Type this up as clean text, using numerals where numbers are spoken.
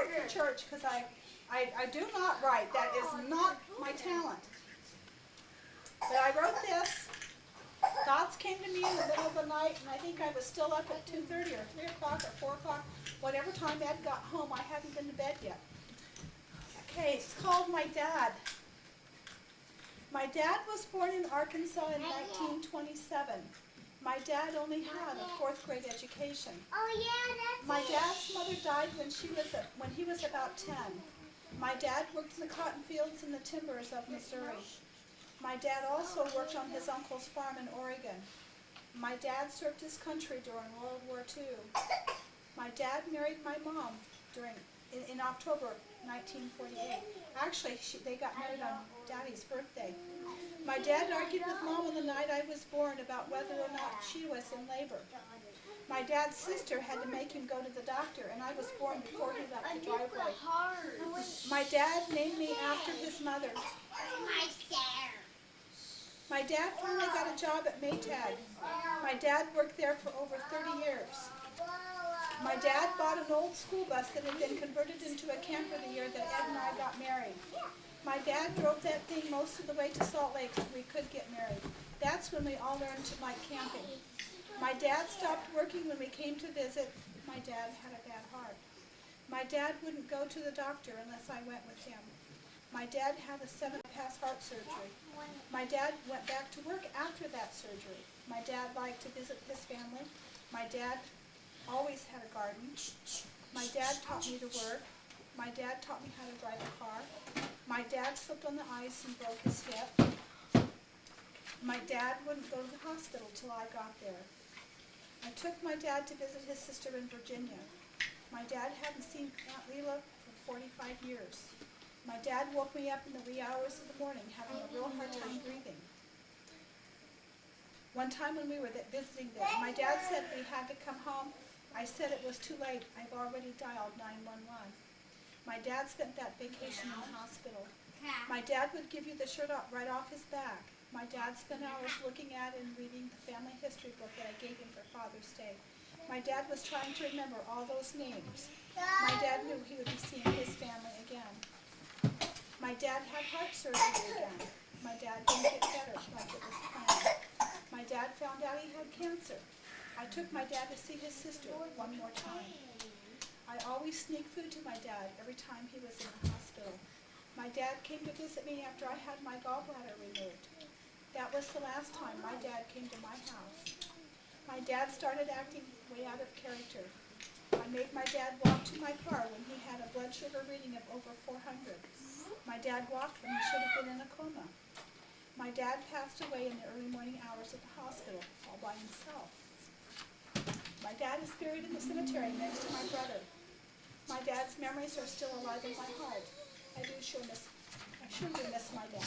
wrote for church because I do not write. That is not my talent. But I wrote this. Thoughts came to me in the middle of the night, and I think I was still up at 2:30 or 3 o'clock or 4 o'clock. Whatever time Ed got home, I hadn't been to bed yet. Okay, it's called My Dad. My dad was born in Arkansas in 1927. My dad only had a 4th grade education. Oh yeah, that's My dad's mother died when he was about 10. My dad worked in the cotton fields and the timbers of Missouri. My dad also worked on his uncle's farm in Oregon. My dad served his country during World War II. My dad married my mom in October 1948. Actually, they got married on Daddy's birthday. My dad argued with Mom on the night I was born about whether or not she was in labor. My dad's sister had to make him go to the doctor, and I was born before he left the driveway. My dad named me after his mother. My dad finally got a job at Maytag. My dad worked there for over 30 years. My dad bought an old school bus that had been converted into a camper the year that Ed and I got married. My dad drove that thing most of the way to Salt Lake so we could get married. That's when we all learned to like camping. My dad stopped working when we came to visit. My dad had a bad heart. My dad wouldn't go to the doctor unless I went with him. My dad had a 7-pass heart surgery. My dad went back to work after that surgery. My dad liked to visit his family. My dad always had a garden. My dad taught me to work. My dad taught me how to drive a car. My dad slipped on the ice and broke his hip. My dad wouldn't go to the hospital till I got there. I took my dad to visit his sister in Virginia. My dad hadn't seen Aunt Leela for 45 years. My dad woke me up in the wee hours of the morning, having a real hard time breathing. One time when we were visiting there, my dad said we had to come home. I said it was too late. I've already dialed 911. My dad spent that vacation in the hospital. My dad would give you the shirt right off his back. My dad spent hours looking at and reading the family history book that I gave him for Father's Day. My dad was trying to remember all those names. My dad knew he would be seeing his family again. My dad had heart surgery again. My dad didn't get better like it was planned. My dad found out he had cancer. I took my dad to see his sister one more time. I always sneak food to my dad every time he was in the hospital. My dad came to visit me after I had my gallbladder removed. That was the last time my dad came to my house. My dad started acting way out of character. I made my dad walk to my car when he had a blood sugar reading of over 400. My dad walked when he should have been in a coma. My dad passed away in the early morning hours at the hospital, all by himself. My dad is buried in the cemetery next to my brother. My dad's memories are still alive in my heart. I sure do miss my dad.